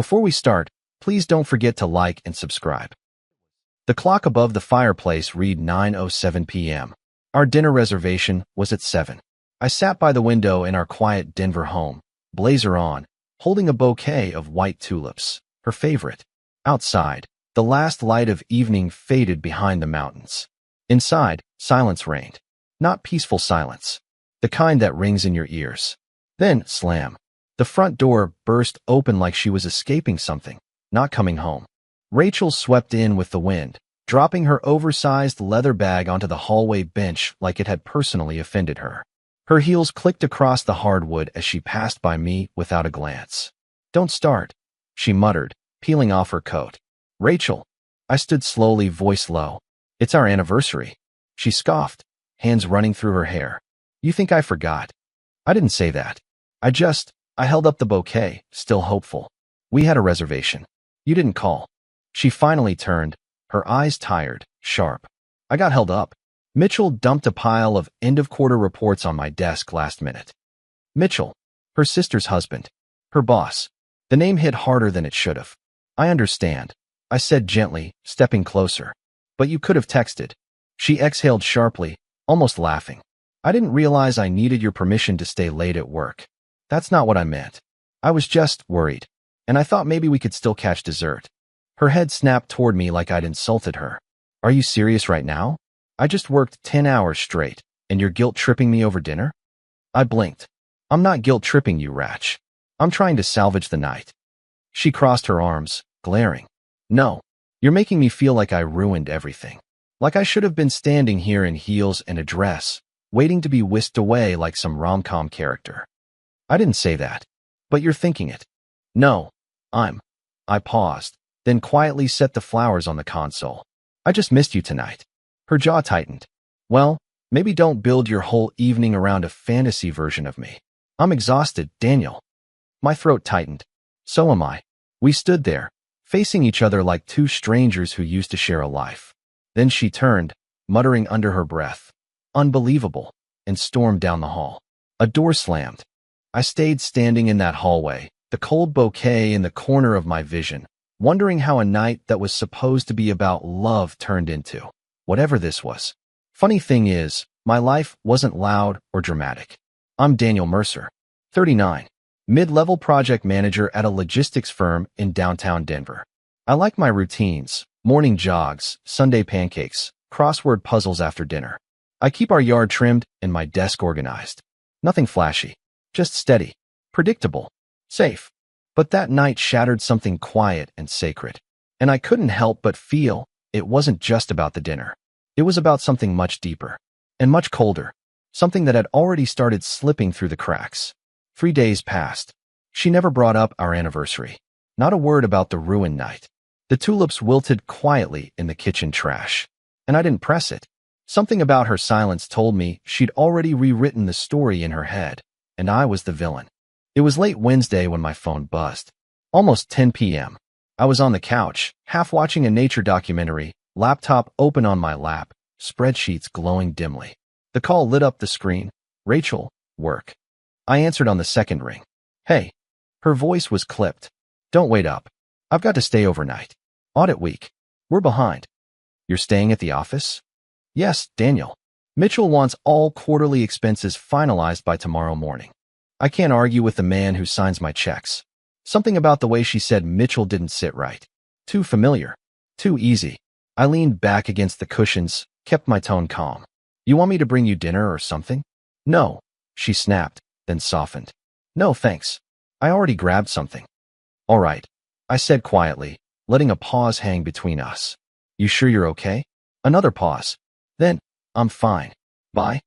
Before we start, please don't forget to like and subscribe. The clock above the fireplace read 9:07 p.m. Our dinner reservation was at 7. I sat by the window in our quiet Denver home, blazer on, holding a bouquet of white tulips, her favorite. Outside, the last light of evening faded behind the mountains. Inside, silence reigned. Not peaceful silence, the kind that rings in your ears. Then, slam. The front door burst open like she was escaping something, not coming home. Rachel swept in with the wind, dropping her oversized leather bag onto the hallway bench like it had personally offended her. Her heels clicked across the hardwood as she passed by me without a glance. "Don't start," she muttered, peeling off her coat. "Rachel." I stood slowly, voice low. "It's our anniversary." She scoffed, hands running through her hair. "You think I forgot?" I didn't say that. I held up the bouquet, still hopeful. "We had a reservation. You didn't call." She finally turned, her eyes tired, sharp. I got held up. Mitchell dumped a pile of end-of-quarter reports on my desk last minute. Mitchell, her sister's husband, her boss. The name hit harder than it should have. "I understand," I said gently, stepping closer. "But you could have texted." She exhaled sharply, almost laughing. "I didn't realize I needed your permission to stay late at work. That's not what I meant. I was just worried, and I thought maybe we could still catch dessert." Her head snapped toward me like I'd insulted her. "Are you serious right now? I just worked 10 hours straight, and you're guilt-tripping me over dinner?" I blinked. "I'm not guilt-tripping you, Ratch. I'm trying to salvage the night." She crossed her arms, glaring. "No, you're making me feel like I ruined everything. Like I should have been standing here in heels and a dress, waiting to be whisked away like some rom-com character." "I didn't say that, but you're thinking it." "No, I paused, then quietly set the flowers on the console. "I just missed you tonight." Her jaw tightened. "Well, maybe don't build your whole evening around a fantasy version of me. I'm exhausted, Daniel." My throat tightened. "So am I." We stood there, facing each other like two strangers who used to share a life. Then she turned, muttering under her breath, "Unbelievable," and stormed down the hall. A door slammed. I stayed standing in that hallway, the cold bouquet in the corner of my vision, wondering how a night that was supposed to be about love turned into whatever this was. Funny thing is, my life wasn't loud or dramatic. I'm Daniel Mercer, 39, mid-level project manager at a logistics firm in downtown Denver. I like my routines, morning jogs, Sunday pancakes, crossword puzzles after dinner. I keep our yard trimmed and my desk organized. Nothing flashy, just steady, predictable, safe. But that night shattered something quiet and sacred, and I couldn't help but feel it wasn't just about the dinner. It was about something much deeper and much colder, something that had already started slipping through the cracks. 3 days passed. She never brought up our anniversary. Not a word about the ruined night. The tulips wilted quietly in the kitchen trash, and I didn't press it. Something about her silence told me she'd already rewritten the story in her head, and I was the villain. It was late Wednesday when my phone buzzed. Almost 10 p.m. I was on the couch, half watching a nature documentary, laptop open on my lap, spreadsheets glowing dimly. The call lit up the screen. "Rachel, work." I answered on the second ring. "Hey." Her voice was clipped. "Don't wait up. I've got to stay overnight. Audit week. We're behind." "You're staying at the office?" "Yes, Daniel. Mitchell wants all quarterly expenses finalized by tomorrow morning. I can't argue with the man who signs my checks." Something about the way she said Mitchell didn't sit right. Too familiar. Too easy. I leaned back against the cushions, kept my tone calm. "You want me to bring you dinner or something?" "No," she snapped, then softened. "No, thanks. I already grabbed something." "All right," I said quietly, letting a pause hang between us. "You sure you're okay?" Another pause. Then, "I'm fine. Bye."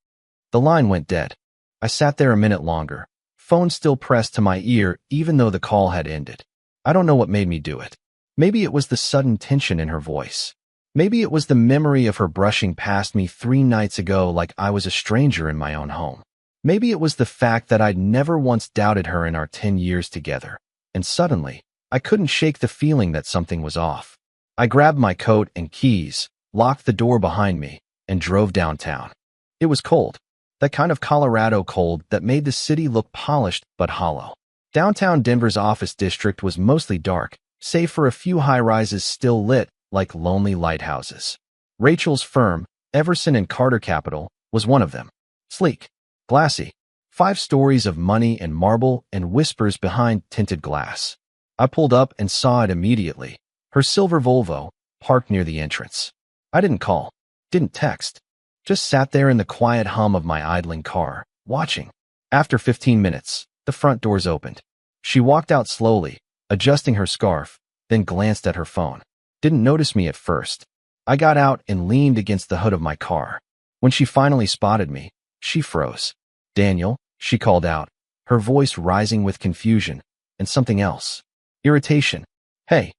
The line went dead. I sat there a minute longer, phone still pressed to my ear even though the call had ended. I don't know what made me do it. Maybe it was the sudden tension in her voice. Maybe it was the memory of her brushing past me 3 nights ago like I was a stranger in my own home. Maybe it was the fact that I'd never once doubted her in our 10 years together. And suddenly, I couldn't shake the feeling that something was off. I grabbed my coat and keys, locked the door behind me, and drove downtown. It was cold. That kind of Colorado cold that made the city look polished but hollow. Downtown Denver's office district was mostly dark, save for a few high-rises still lit like lonely lighthouses. Rachel's firm, Everson and Carter Capital, was one of them. Sleek, glassy, 5 stories of money and marble and whispers behind tinted glass. I pulled up and saw it immediately. Her silver Volvo, parked near the entrance. I didn't call, didn't text, just sat there in the quiet hum of my idling car, watching. After 15 minutes, the front doors opened. She walked out slowly, adjusting her scarf, then glanced at her phone. Didn't notice me at first. I got out and leaned against the hood of my car. When she finally spotted me, she froze. "Daniel," she called out, her voice rising with confusion and something else. Irritation. "Hey."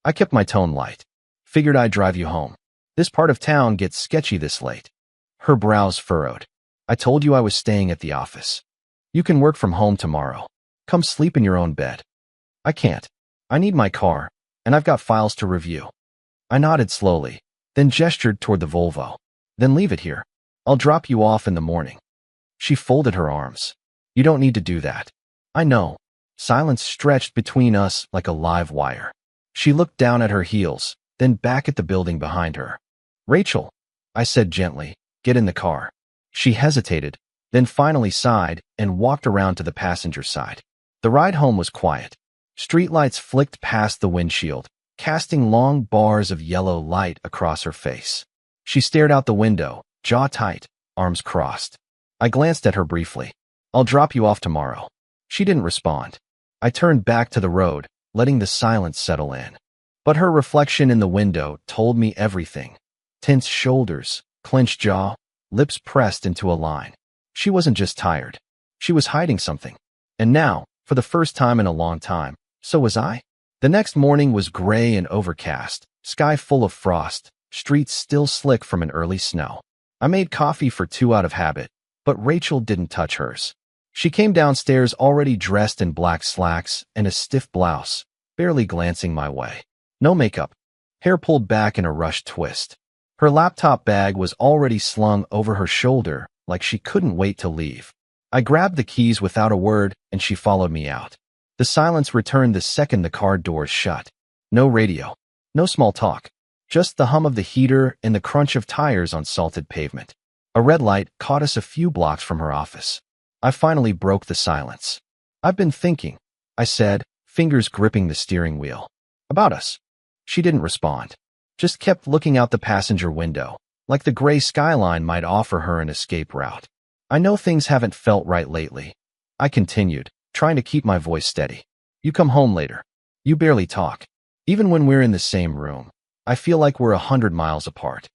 I kept my tone light. "Figured I'd drive you home. This part of town gets sketchy this late." Her brows furrowed. "I told you I was staying at the office. You can work from home tomorrow. Come sleep in your own bed." "I can't. I need my car, and I've got files to review." I nodded slowly, then gestured toward the Volvo. "Then leave it here. I'll drop you off in the morning." She folded her arms. "You don't need to do that." "I know." Silence stretched between us like a live wire. She looked down at her heels, then back at the building behind her. "Rachel," I said gently, "get in the car." She hesitated, then finally sighed and walked around to the passenger side. The ride home was quiet. Streetlights flicked past the windshield, casting long bars of yellow light across her face. She stared out the window, jaw tight, arms crossed. I glanced at her briefly. "I'll drop you off tomorrow." She didn't respond. I turned back to the road, letting the silence settle in. But her reflection in the window told me everything. Tense shoulders, clenched jaw, lips pressed into a line. She wasn't just tired. She was hiding something. And now, for the first time in a long time, so was I. The next morning was gray and overcast, sky full of frost, streets still slick from an early snow. I made coffee for 2 out of habit, but Rachel didn't touch hers. She came downstairs already dressed in black slacks and a stiff blouse, barely glancing my way. No makeup, hair pulled back in a rushed twist. Her laptop bag was already slung over her shoulder like she couldn't wait to leave. I grabbed the keys without a word and she followed me out. The silence returned the second the car doors shut. No radio, no small talk, just the hum of the heater and the crunch of tires on salted pavement. A red light caught us a few blocks from her office. I finally broke the silence. "I've been thinking," I said, fingers gripping the steering wheel. "About us." She didn't respond, just kept looking out the passenger window, like the gray skyline might offer her an escape route. "I know things haven't felt right lately," I continued, trying to keep my voice steady. "You come home later. You barely talk. Even when we're in the same room, I feel like we're 100 miles apart."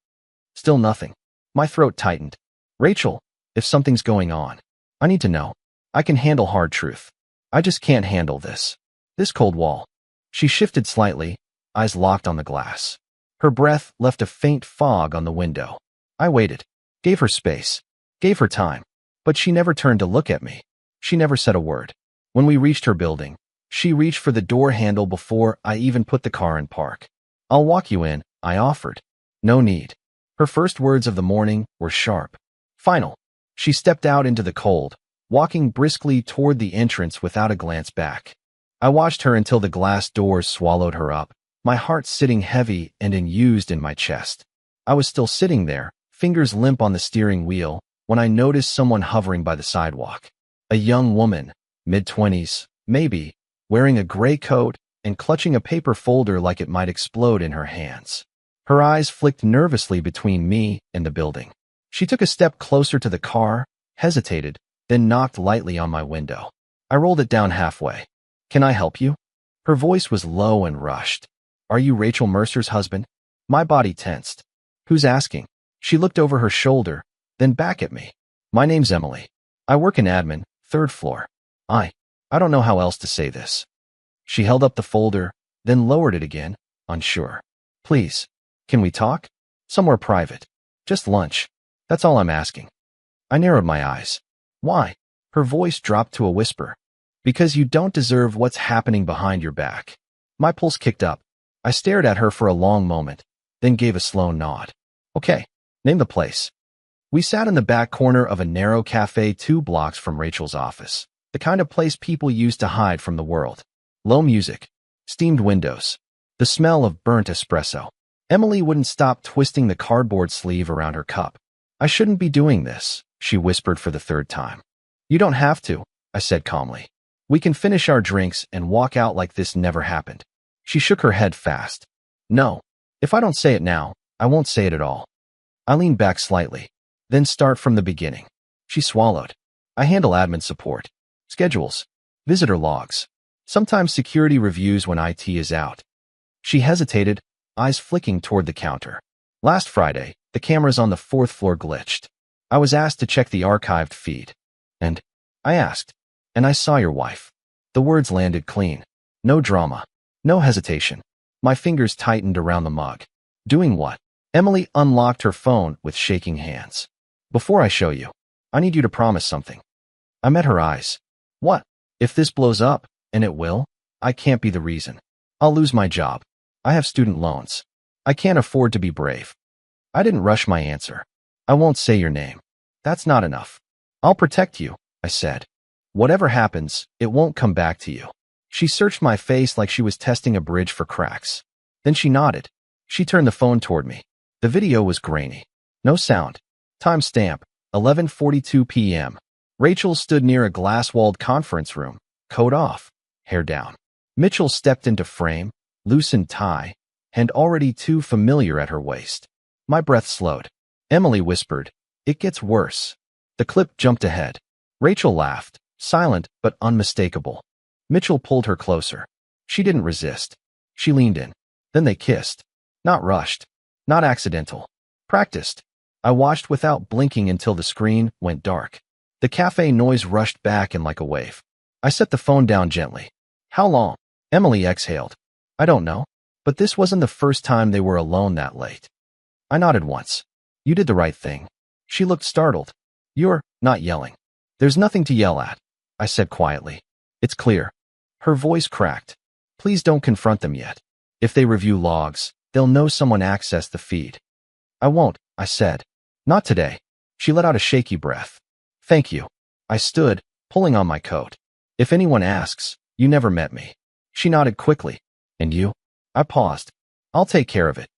Still nothing. My throat tightened. "Rachel, if something's going on, I need to know. I can handle hard truth. I just can't handle this. This cold wall." She shifted slightly, eyes locked on the glass. Her breath left a faint fog on the window. I waited, gave her space, gave her time, but she never turned to look at me. She never said a word. When we reached her building, she reached for the door handle before I even put the car in park. "I'll walk you in," I offered. "No need." Her first words of the morning were sharp. Final. She stepped out into the cold, walking briskly toward the entrance without a glance back. I watched her until the glass doors swallowed her up, my heart sitting heavy and unused in my chest. I was still sitting there, fingers limp on the steering wheel, when I noticed someone hovering by the sidewalk. A young woman, mid-20s, maybe, wearing a gray coat and clutching a paper folder like it might explode in her hands. Her eyes flicked nervously between me and the building. She took a step closer to the car, hesitated, then knocked lightly on my window. I rolled it down halfway. "Can I help you?" Her voice was low and rushed. "Are you Rachel Mercer's husband?" My body tensed. "Who's asking?" She looked over her shoulder, then back at me. "My name's Emily. I work in admin, 3rd floor. I don't know how else to say this." She held up the folder, then lowered it again, unsure. "Please, can we talk? Somewhere private. Just lunch. That's all I'm asking." I narrowed my eyes. "Why?" Her voice dropped to a whisper. "Because you don't deserve what's happening behind your back." My pulse kicked up. I stared at her for a long moment, then gave a slow nod. "Okay, name the place." We sat in the back corner of a narrow cafe 2 blocks from Rachel's office. The kind of place people use to hide from the world. Low music. Steamed windows. The smell of burnt espresso. Emily wouldn't stop twisting the cardboard sleeve around her cup. I shouldn't be doing this, she whispered for the third time. You don't have to, I said calmly. We can finish our drinks and walk out like this never happened. She shook her head fast. No. If I don't say it now, I won't say it at all. I leaned back slightly. Then start from the beginning. She swallowed. I handle admin support. Schedules. Visitor logs. Sometimes security reviews when IT is out. She hesitated, eyes flicking toward the counter. Last Friday, the cameras on the 4th floor glitched. I was asked to check the archived feed. And I asked. And I saw your wife. The words landed clean. No drama. No hesitation. My fingers tightened around the mug. Doing what? Emily unlocked her phone with shaking hands. Before I show you, I need you to promise something. I met her eyes. What? If this blows up, and it will, I can't be the reason. I'll lose my job. I have student loans. I can't afford to be brave. I didn't rush my answer. I won't say your name. That's not enough. I'll protect you, I said. Whatever happens, it won't come back to you. She searched my face like she was testing a bridge for cracks. Then she nodded. She turned the phone toward me. The video was grainy. No sound. Timestamp, 11:42 p.m. Rachel stood near a glass-walled conference room, coat off, hair down. Mitchell stepped into frame, loosened tie, hand already too familiar at her waist. My breath slowed. Emily whispered, "It gets worse." The clip jumped ahead. Rachel laughed, silent but unmistakable. Mitchell pulled her closer. She didn't resist. She leaned in. Then they kissed. Not rushed. Not accidental. Practiced. I watched without blinking until the screen went dark. The cafe noise rushed back in like a wave. I set the phone down gently. How long? Emily exhaled. I don't know. But this wasn't the first time they were alone that late. I nodded once. You did the right thing. She looked startled. You're not yelling. There's nothing to yell at, I said quietly. It's clear. Her voice cracked. Please don't confront them yet. If they review logs, they'll know someone accessed the feed. I won't, I said. Not today. She let out a shaky breath. Thank you. I stood, pulling on my coat. If anyone asks, you never met me. She nodded quickly. And you? I paused. I'll take care of it.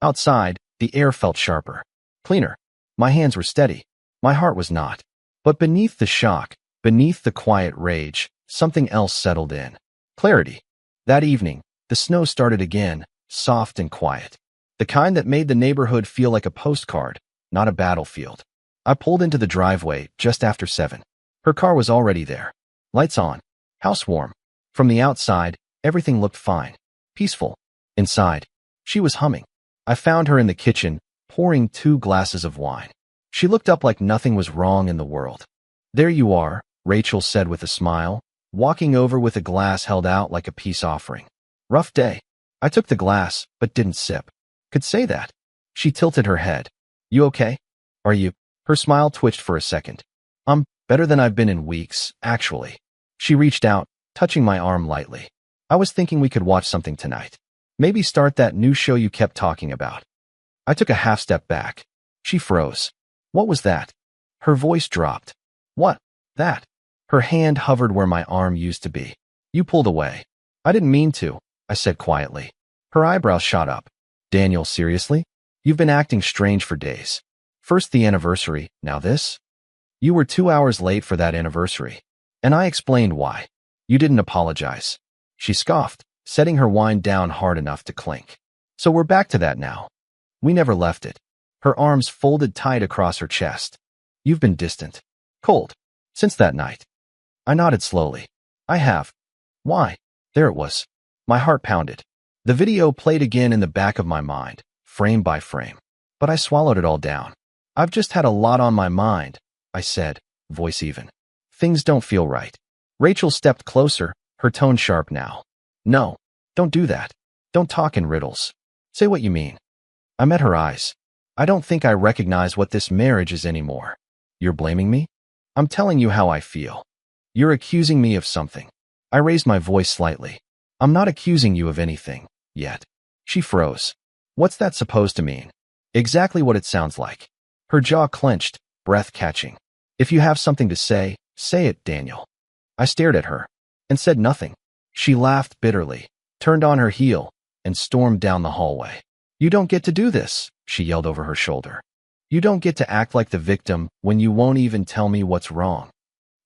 Outside, the air felt sharper. Cleaner. My hands were steady. My heart was not. But beneath the shock, beneath the quiet rage, something else settled in. Clarity. That evening, the snow started again, soft and quiet. The kind that made the neighborhood feel like a postcard, not a battlefield. I pulled into the driveway just after 7. Her car was already there. Lights on. House warm. From the outside, everything looked fine. Peaceful. Inside, she was humming. I found her in the kitchen, pouring 2 glasses of wine. She looked up like nothing was wrong in the world. There you are, Rachel said with a smile, walking over with a glass held out like a peace offering. Rough day. I took the glass, but didn't sip. Could say that. She tilted her head. You okay? Are you? Her smile twitched for a second. Better than I've been in weeks, actually. She reached out, touching my arm lightly. I was thinking we could watch something tonight. Maybe start that new show you kept talking about. I took a half step back. She froze. What was that? Her voice dropped. What? That? Her hand hovered where my arm used to be. You pulled away. I didn't mean to, I said quietly. Her eyebrows shot up. Daniel, seriously? You've been acting strange for days. First the anniversary, now this? You were 2 hours late for that anniversary. And I explained why. You didn't apologize. She scoffed, setting her wine down hard enough to clink. So we're back to that now. We never left it. Her arms folded tight across her chest. You've been distant. Cold. Since that night. I nodded slowly. I have. Why? There it was. My heart pounded. The video played again in the back of my mind, frame by frame. But I swallowed it all down. I've just had a lot on my mind, I said, voice even. Things don't feel right. Rachel stepped closer, her tone sharp now. No, don't do that. Don't talk in riddles. Say what you mean. I met her eyes. I don't think I recognize what this marriage is anymore. You're blaming me? I'm telling you how I feel. You're accusing me of something. I raised my voice slightly. I'm not accusing you of anything, yet. She froze. What's that supposed to mean? Exactly what it sounds like. Her jaw clenched, breath catching. If you have something to say it, Daniel. I stared at her and said nothing. She laughed bitterly, turned on her heel, and stormed down the hallway. "You don't get to do this," she yelled over her shoulder. "You don't get to act like the victim when you won't even tell me what's wrong."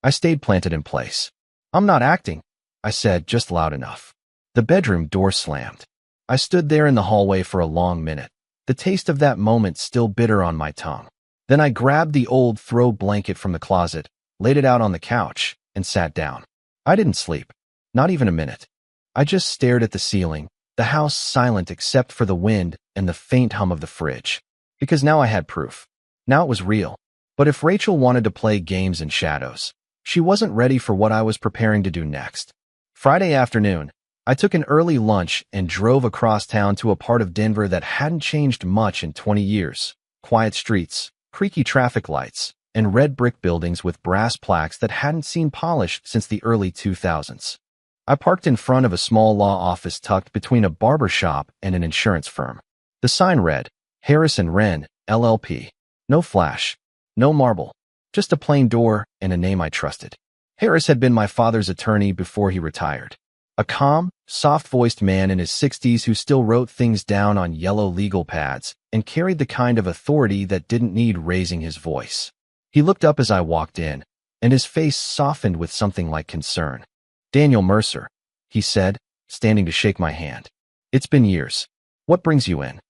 I stayed planted in place. "I'm not acting," I said just loud enough. The bedroom door slammed. I stood there in the hallway for a long minute, the taste of that moment still bitter on my tongue. Then I grabbed the old throw blanket from the closet, laid it out on the couch, and sat down. I didn't sleep. Not even a minute. I just stared at the ceiling, the house silent except for the wind and the faint hum of the fridge. Because now I had proof. Now it was real. But if Rachel wanted to play games in shadows, she wasn't ready for what I was preparing to do next. Friday afternoon, I took an early lunch and drove across town to a part of Denver that hadn't changed much in 20 years. Quiet streets, creaky traffic lights, and red brick buildings with brass plaques that hadn't seen polished since the early 2000s. I parked in front of a small law office tucked between a barber shop and an insurance firm. The sign read, Harris & Wren, LLP. No flash, no marble, just a plain door and a name I trusted. Harris had been my father's attorney before he retired. A calm, soft-voiced man in his 60s who still wrote things down on yellow legal pads and carried the kind of authority that didn't need raising his voice. He looked up as I walked in, and his face softened with something like concern. "Daniel Mercer," he said, standing to shake my hand. "It's been years. What brings you in?"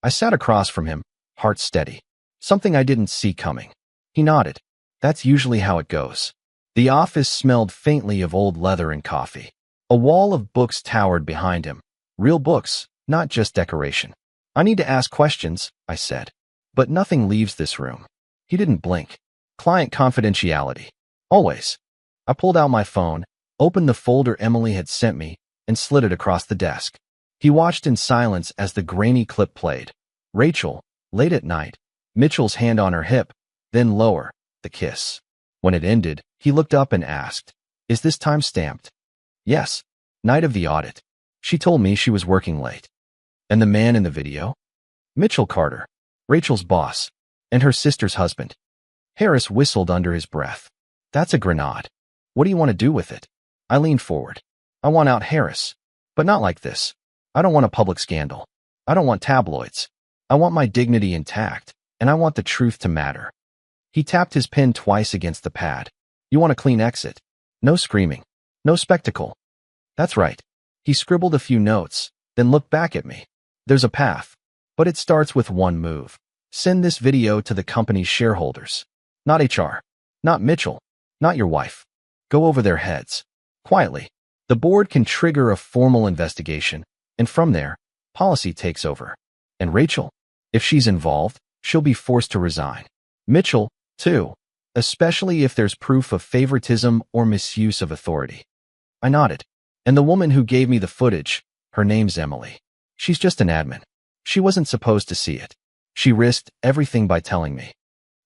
I sat across from him, heart steady. Something I didn't see coming. He nodded. That's usually how it goes. The office smelled faintly of old leather and coffee. A wall of books towered behind him. Real books, not just decoration. "I need to ask questions," I said. "But nothing leaves this room." He didn't blink. "Client confidentiality. Always." I pulled out my phone, opened the folder Emily had sent me, and slid it across the desk. He watched in silence as the grainy clip played. Rachel, late at night. Mitchell's hand on her hip, then lower, the kiss. When it ended, he looked up and asked, "Is this time stamped?" "Yes. Night of the audit." She told me she was working late. "And the man in the video?" "Mitchell Carter, Rachel's boss, and her sister's husband." Harris whistled under his breath. "That's a grenade. What do you want to do with it?" I leaned forward. "I want out Harris. But not like this. I don't want a public scandal. I don't want tabloids. I want my dignity intact, and I want the truth to matter." He tapped his pen twice against the pad. "You want a clean exit. No screaming. No spectacle." "That's right." He scribbled a few notes, then looked back at me. "There's a path, but it starts with one move. Send this video to the company's shareholders. Not HR. Not Mitchell. Not your wife. Go over their heads. Quietly. The board can trigger a formal investigation, and from there, policy takes over. And Rachel, if she's involved, she'll be forced to resign. Mitchell, too, especially if there's proof of favoritism or misuse of authority." I nodded. "And the woman who gave me the footage, her name's Emily. She's just an admin. She wasn't supposed to see it. She risked everything by telling me."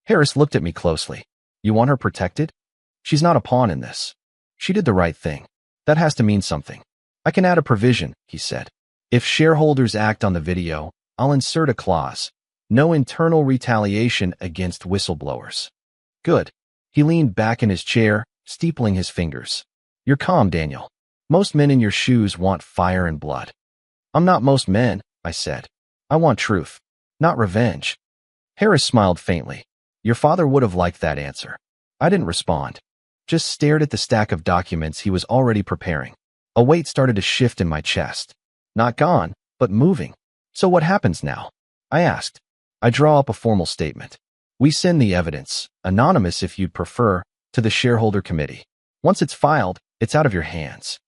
Harris looked at me closely. "You want her protected? She's not a pawn in this. She did the right thing. That has to mean something." "I can add a provision," he said. "If shareholders act on the video, I'll insert a clause. No internal retaliation against whistleblowers." "Good." He leaned back in his chair, steepling his fingers. "You're calm, Daniel. Most men in your shoes want fire and blood." "I'm not most men," I said. "I want truth, not revenge." Harris smiled faintly. "Your father would have liked that answer." I didn't respond, just stared at the stack of documents he was already preparing. A weight started to shift in my chest. Not gone, but moving. "So what happens now?" I asked. "I draw up a formal statement. We send the evidence, anonymous if you'd prefer, to the shareholder committee. Once it's filed, it's out of your hands.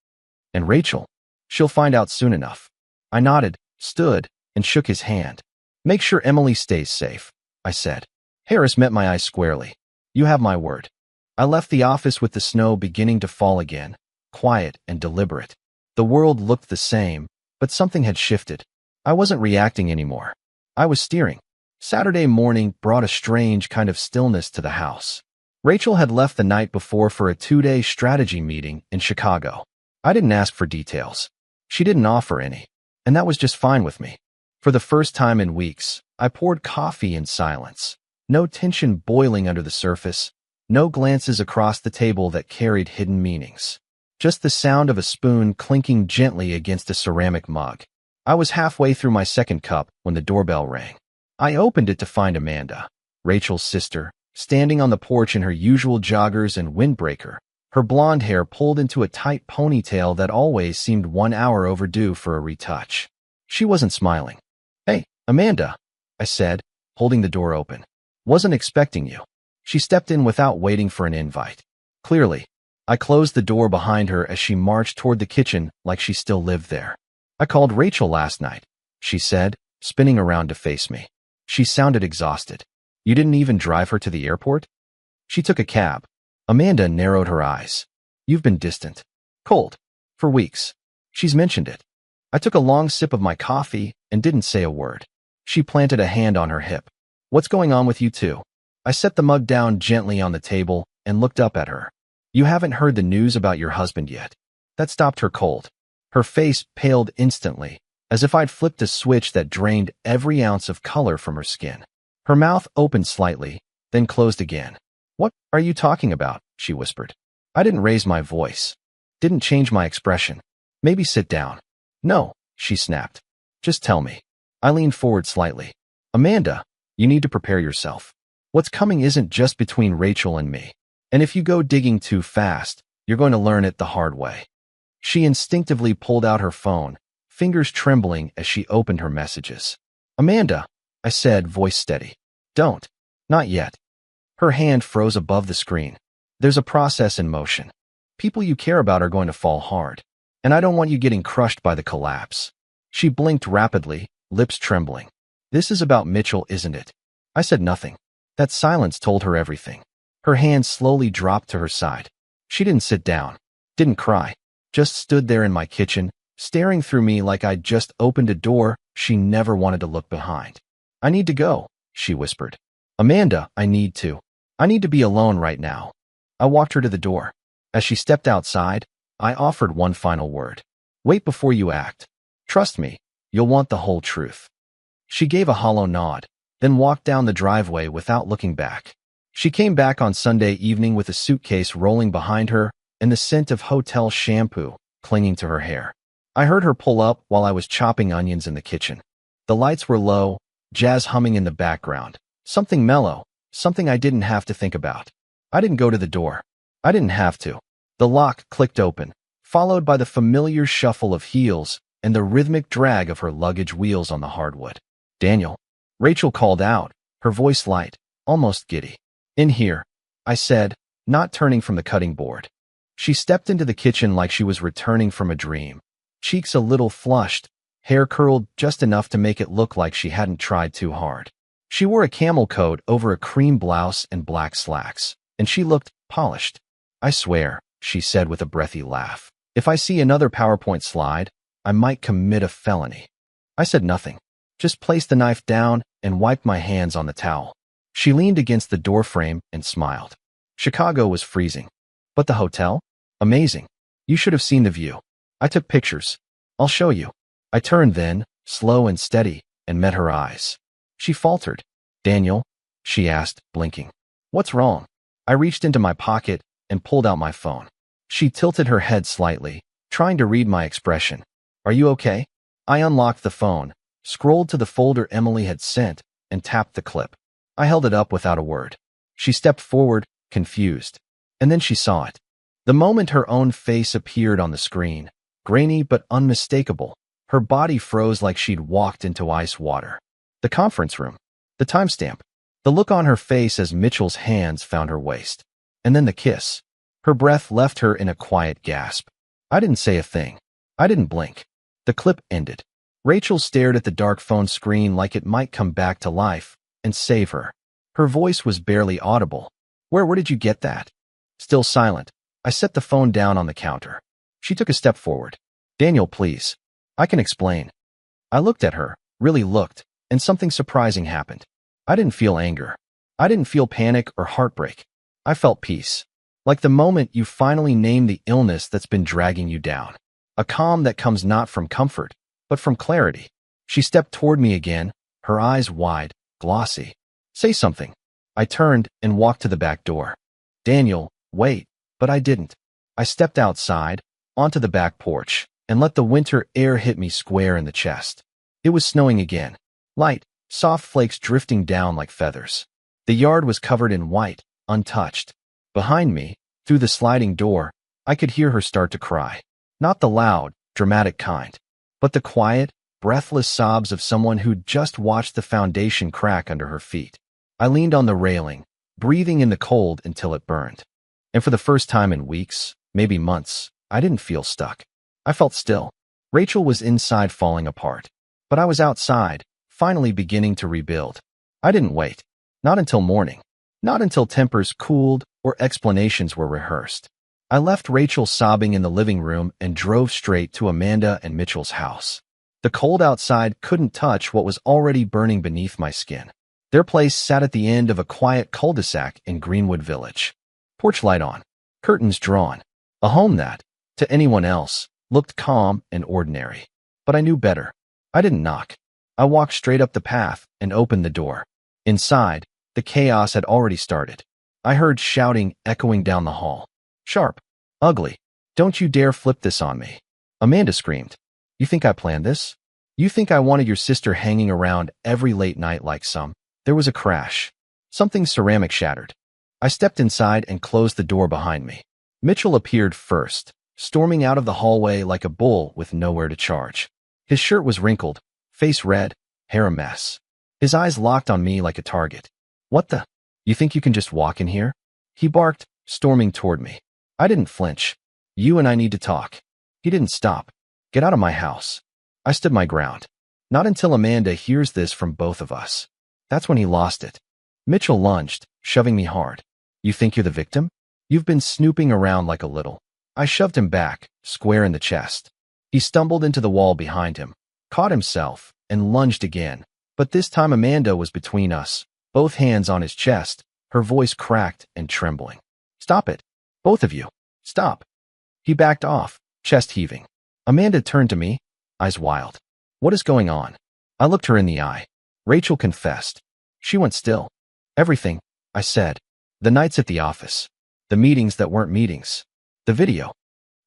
And Rachel, she'll find out soon enough." I nodded, stood, and shook his hand. "Make sure Emily stays safe," I said. Harris met my eyes squarely. "You have my word." I left the office with the snow beginning to fall again, quiet and deliberate. The world looked the same, but something had shifted. I wasn't reacting anymore. I was steering. Saturday morning brought a strange kind of stillness to the house. Rachel had left the night before for a 2-day strategy meeting in Chicago. I didn't ask for details. She didn't offer any, and that was just fine with me. For the first time in weeks, I poured coffee in silence. No tension boiling under the surface, No glances across the table that carried hidden meanings. Just the sound of a spoon clinking gently against a ceramic mug. I was halfway through my second cup when the doorbell rang. I opened it to find Amanda, Rachel's sister, standing on the porch in her usual joggers and windbreaker, her blonde hair pulled into a tight ponytail that always seemed 1 hour overdue for a retouch. She wasn't smiling. "Hey, Amanda," I said, holding the door open. "Wasn't expecting you." She stepped in without waiting for an invite. Clearly, I closed the door behind her as she marched toward the kitchen like she still lived there. "I called Rachel last night," she said, spinning around to face me. She sounded exhausted. "You didn't even drive her to the airport?" "She took a cab." Amanda narrowed her eyes. "You've been distant. Cold. For weeks. She's mentioned it." I took a long sip of my coffee and didn't say a word. She planted a hand on her hip. "What's going on with you two?" I set the mug down gently on the table and looked up at her. "You haven't heard the news about your husband yet." That stopped her cold. Her face paled instantly, as if I'd flipped a switch that drained every ounce of color from her skin. Her mouth opened slightly, then closed again. "What are you talking about?" she whispered. I didn't raise my voice. Didn't change my expression. "Maybe sit down." "No," she snapped. "Just tell me." I leaned forward slightly. "Amanda, you need to prepare yourself. What's coming isn't just between Rachel and me. And if you go digging too fast, you're going to learn it the hard way." She instinctively pulled out her phone, fingers trembling as she opened her messages. "Amanda," I said, voice steady. "Don't. Not yet." Her hand froze above the screen. "There's a process in motion. People you care about are going to fall hard. And I don't want you getting crushed by the collapse." She blinked rapidly, lips trembling. "This is about Mitchell, isn't it?" I said nothing. That silence told her everything. Her hand slowly dropped to her side. She didn't sit down, didn't cry, just stood there in my kitchen, staring through me like I'd just opened a door she never wanted to look behind. "I need to go," she whispered. "Amanda, I need to be alone right now." I walked her to the door. As she stepped outside, I offered one final word. "Wait before you act. Trust me, you'll want the whole truth." She gave a hollow nod, then walked down the driveway without looking back. She came back on Sunday evening with a suitcase rolling behind her and the scent of hotel shampoo clinging to her hair. I heard her pull up while I was chopping onions in the kitchen. The lights were low, jazz humming in the background. Something mellow, something I didn't have to think about. I didn't go to the door. I didn't have to. The lock clicked open, followed by the familiar shuffle of heels and the rhythmic drag of her luggage wheels on the hardwood. "Daniel," Rachel called out, her voice light, almost giddy. "In here," I said, not turning from the cutting board. She stepped into the kitchen like she was returning from a dream, cheeks a little flushed, hair curled just enough to make it look like she hadn't tried too hard. She wore a camel coat over a cream blouse and black slacks, and she looked polished. "I swear," she said with a breathy laugh, "if I see another PowerPoint slide, I might commit a felony." I said nothing, just placed the knife down and wiped my hands on the towel. She leaned against the doorframe and smiled. "Chicago was freezing. But the hotel? Amazing. You should have seen the view. I took pictures. I'll show you." I turned then, slow and steady, and met her eyes. She faltered. "Daniel?" she asked, blinking. "What's wrong?" I reached into my pocket and pulled out my phone. She tilted her head slightly, trying to read my expression. "Are you okay?" I unlocked the phone, scrolled to the folder Emily had sent, and tapped the clip. I held it up without a word. She stepped forward, confused. And then she saw it. The moment her own face appeared on the screen, grainy but unmistakable, her body froze like she'd walked into ice water. The conference room. The timestamp. The look on her face as Mitchell's hands found her waist. And then the kiss. Her breath left her in a quiet gasp. I didn't say a thing. I didn't blink. The clip ended. Rachel stared at the dark phone screen like it might come back to life and save her. Her voice was barely audible. Where did you get that?" Still silent, I set the phone down on the counter. She took a step forward. "Daniel, please. I can explain." I looked at her, really looked, and something surprising happened. I didn't feel anger. I didn't feel panic or heartbreak. I felt peace. Like the moment you finally name the illness that's been dragging you down. A calm that comes not from comfort, but from clarity. She stepped toward me again, her eyes wide, glossy. "Say something." I turned and walked to the back door. Daniel, wait. But I didn't. I stepped outside, onto the back porch, and let the winter air hit me square in the chest. It was snowing again. Light, soft flakes drifting down like feathers. The yard was covered in white, untouched. Behind me, through the sliding door, I could hear her start to cry. Not the loud, dramatic kind, but the quiet, breathless sobs of someone who'd just watched the foundation crack under her feet. I leaned on the railing, breathing in the cold until it burned. And for the first time in weeks, maybe months, I didn't feel stuck. I felt still. Rachel was inside falling apart, but I was outside, finally beginning to rebuild. I didn't wait. Not until morning. Not until tempers cooled or explanations were rehearsed. I left Rachel sobbing in the living room and drove straight to Amanda and Mitchell's house. The cold outside couldn't touch what was already burning beneath my skin. Their place sat at the end of a quiet cul-de-sac in Greenwood Village. Porch light on, curtains drawn. A home that, to anyone else, looked calm and ordinary. But I knew better. I didn't knock. I walked straight up the path and opened the door. Inside, the chaos had already started. I heard shouting echoing down the hall. Sharp. Ugly. Don't you dare flip this on me. Amanda screamed. You think I planned this? You think I wanted your sister hanging around every late night like some? There was a crash. Something ceramic shattered. I stepped inside and closed the door behind me. Mitchell appeared first, storming out of the hallway like a bull with nowhere to charge. His shirt was wrinkled, face red, hair a mess. His eyes locked on me like a target. What the? You think you can just walk in here? He barked, storming toward me. I didn't flinch. You and I need to talk. He didn't stop. Get out of my house. I stood my ground. Not until Amanda hears this from both of us. That's when he lost it. Mitchell lunged, shoving me hard. You think you're the victim? You've been snooping around like a little. I shoved him back, square in the chest. He stumbled into the wall behind him, caught himself, and lunged again. But this time Amanda was between us, both hands on his chest, her voice cracked and trembling. Stop it. Both of you. Stop. He backed off, chest heaving. Amanda turned to me, eyes wild. What is going on? I looked her in the eye. Rachel confessed. She went still. Everything, I said. The nights at the office. The meetings that weren't meetings. The video.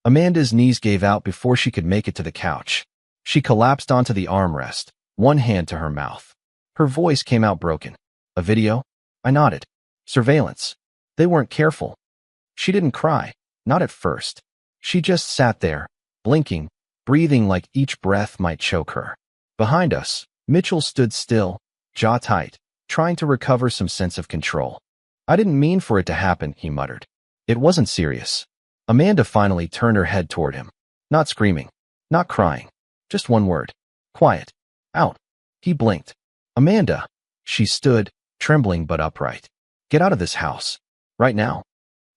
Amanda's knees gave out before she could make it to the couch. She collapsed onto the armrest, one hand to her mouth. Her voice came out broken. A video? I nodded. Surveillance. They weren't careful. She didn't cry, not at first. She just sat there, blinking, breathing like each breath might choke her. Behind us, Mitchell stood still, jaw tight, trying to recover some sense of control. I didn't mean for it to happen, he muttered. It wasn't serious. Amanda finally turned her head toward him. Not screaming, not crying, just one word. Quiet. Out. He blinked. Amanda. She stood, trembling but upright. Get out of this house. Right now.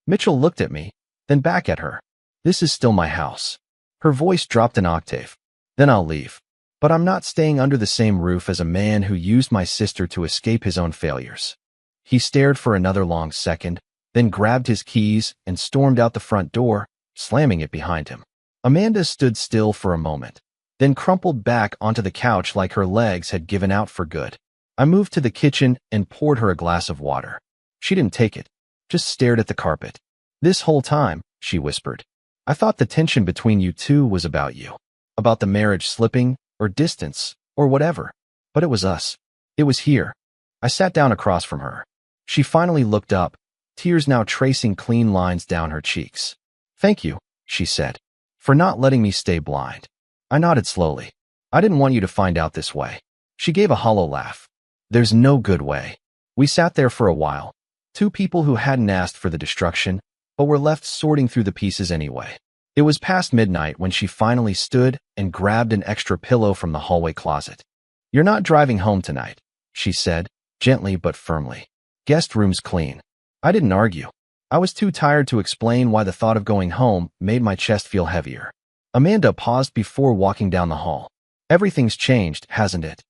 Mitchell looked at me, then back at her. This is still my house. Her voice dropped an octave. Then I'll leave. But I'm not staying under the same roof as a man who used my sister to escape his own failures. He stared for another long second, then grabbed his keys and stormed out the front door, slamming it behind him. Amanda stood still for a moment, then crumpled back onto the couch like her legs had given out for good. I moved to the kitchen and poured her a glass of water. She didn't take it, just stared at the carpet. This whole time, she whispered, I thought the tension between you two was about you, about the marriage slipping, or distance, or whatever. But it was us. It was here. I sat down across from her. She finally looked up, tears now tracing clean lines down her cheeks. Thank you, she said, for not letting me stay blind. I nodded slowly. I didn't want you to find out this way. She gave a hollow laugh. There's no good way. We sat there for a while, two people who hadn't asked for the destruction, but were left sorting through the pieces anyway. It was past midnight when she finally stood and grabbed an extra pillow from the hallway closet. You're not driving home tonight, she said, gently but firmly. Guest room's clean. I didn't argue. I was too tired to explain why the thought of going home made my chest feel heavier. Amanda paused before walking down the hall. Everything's changed, hasn't it?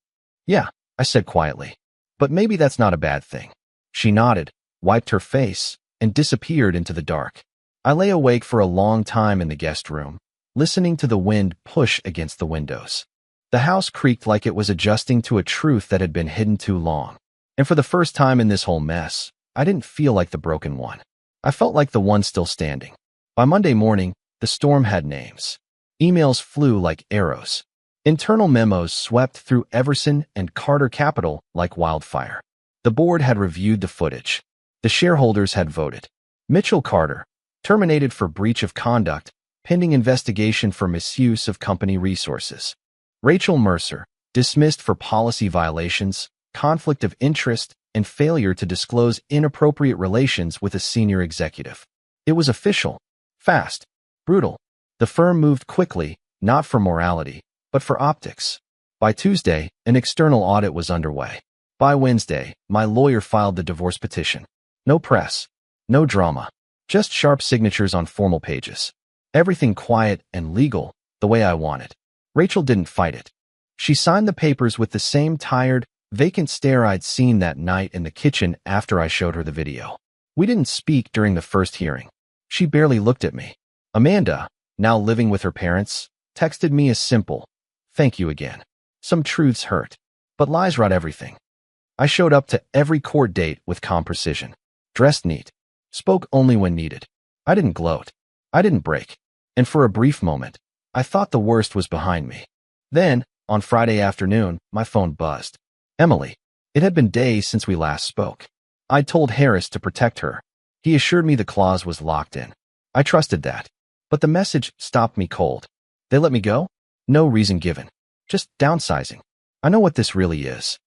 Yeah, I said quietly. But maybe that's not a bad thing. She nodded, wiped her face, and disappeared into the dark. I lay awake for a long time in the guest room, listening to the wind push against the windows. The house creaked like it was adjusting to a truth that had been hidden too long. And for the first time in this whole mess, I didn't feel like the broken one. I felt like the one still standing. By Monday morning, the storm had names. Emails flew like arrows. Internal memos swept through Everson and Carter Capital like wildfire. The board had reviewed the footage. The shareholders had voted. Mitchell Carter, terminated for breach of conduct, pending investigation for misuse of company resources. Rachel Mercer, dismissed for policy violations, conflict of interest, and failure to disclose inappropriate relations with a senior executive. It was official, fast, brutal. The firm moved quickly, not for morality, but for optics. By Tuesday, an external audit was underway. By Wednesday, my lawyer filed the divorce petition. No press, no drama, just sharp signatures on formal pages. Everything quiet and legal, the way I wanted. Rachel didn't fight it. She signed the papers with the same tired, vacant stare I'd seen that night in the kitchen after I showed her the video. We didn't speak during the first hearing. She barely looked at me. Amanda, now living with her parents, texted me a simple, "Thank you again." Some truths hurt, but lies rot everything. I showed up to every court date with calm precision. Dressed neat. Spoke only when needed. I didn't gloat. I didn't break. And for a brief moment, I thought the worst was behind me. Then, on Friday afternoon, my phone buzzed. Emily. It had been days since we last spoke. I'd told Harris to protect her. He assured me the clause was locked in. I trusted that. But the message stopped me cold. They let me go? No reason given. Just downsizing. I know what this really is.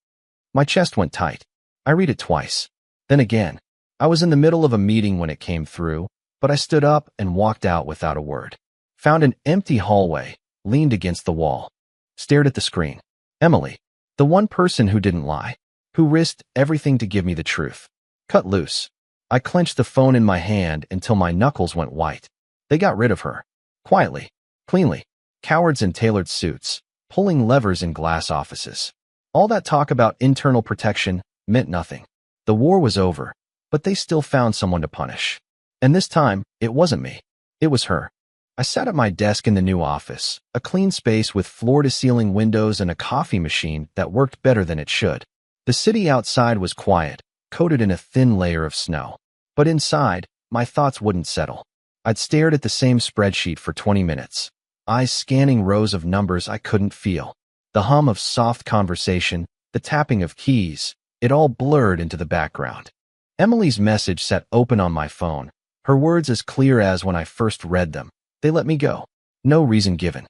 My chest went tight. I read it twice. Then again. I was in the middle of a meeting when it came through, but I stood up and walked out without a word. Found an empty hallway, leaned against the wall. Stared at the screen. Emily. The one person who didn't lie. Who risked everything to give me the truth. Cut loose. I clenched the phone in my hand until my knuckles went white. They got rid of her. Quietly. Cleanly. Cowards in tailored suits. Pulling levers in glass offices. All that talk about internal protection meant nothing. The war was over, but they still found someone to punish. And this time, it wasn't me. It was her. I sat at my desk in the new office, a clean space with floor-to-ceiling windows and a coffee machine that worked better than it should. The city outside was quiet, coated in a thin layer of snow. But inside, my thoughts wouldn't settle. I'd stared at the same spreadsheet for 20 minutes, eyes scanning rows of numbers I couldn't feel. The hum of soft conversation, the tapping of keys, it all blurred into the background. Emily's message sat open on my phone, her words as clear as when I first read them. They let me go. No reason given.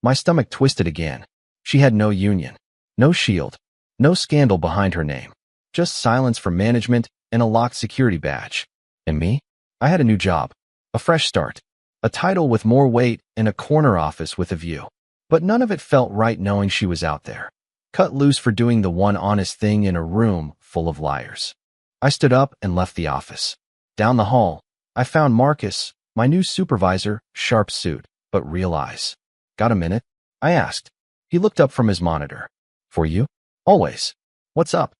My stomach twisted again. She had no union, no shield, no scandal behind her name. Just silence from management and a locked security badge. And me? I had a new job. A fresh start. A title with more weight and a corner office with a view. But none of it felt right knowing she was out there. Cut loose for doing the one honest thing in a room full of liars. I stood up and left the office. Down the hall, I found Marcus, my new supervisor, sharp suit, but real eyes. Got a minute? I asked. He looked up from his monitor. For you? Always. What's up?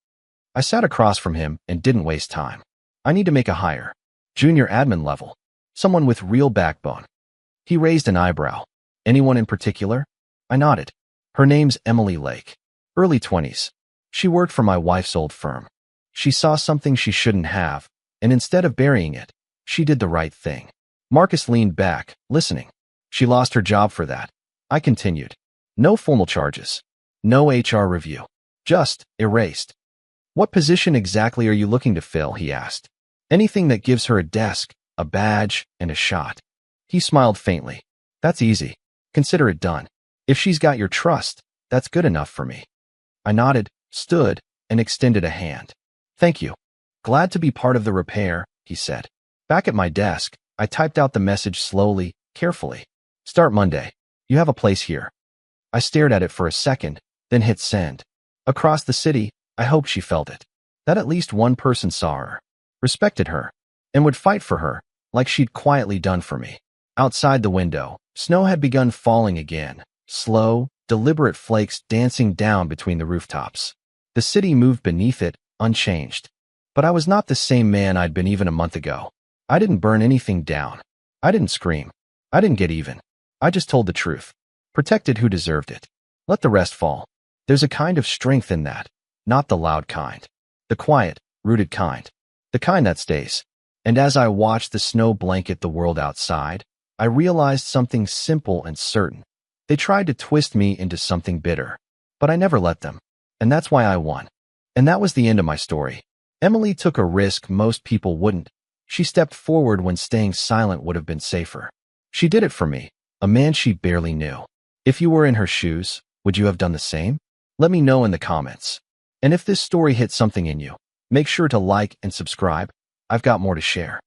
I sat across from him and didn't waste time. I need to make a hire. Junior admin level. Someone with real backbone. He raised an eyebrow. Anyone in particular? I nodded. Her name's Emily Lake. Early 20s. She worked for my wife's old firm. She saw something she shouldn't have, and instead of burying it, she did the right thing. Marcus leaned back, listening. She lost her job for that. I continued. No formal charges. No HR review. Just erased. What position exactly are you looking to fill? He asked. Anything that gives her a desk, a badge, and a shot. He smiled faintly. That's easy. Consider it done. If she's got your trust, that's good enough for me. I nodded, stood, and extended a hand. Thank you. Glad to be part of the repair, he said. Back at my desk, I typed out the message slowly, carefully. Start Monday. You have a place here. I stared at it for a second, then hit send. Across the city, I hoped she felt it. That at least one person saw her, respected her, and would fight for her, like she'd quietly done for me. Outside the window, snow had begun falling again, slow, deliberate flakes dancing down between the rooftops. The city moved beneath it, unchanged. But I was not the same man I'd been even a month ago. I didn't burn anything down. I didn't scream. I didn't get even. I just told the truth. Protected who deserved it. Let the rest fall. There's a kind of strength in that. Not the loud kind. The quiet, rooted kind. The kind that stays. And as I watched the snow blanket the world outside, I realized something simple and certain. They tried to twist me into something bitter, but I never let them. And that's why I won. And that was the end of my story. Emily took a risk most people wouldn't. She stepped forward when staying silent would have been safer. She did it for me, a man she barely knew. If you were in her shoes, would you have done the same? Let me know in the comments. And if this story hit something in you, make sure to like and subscribe. I've got more to share.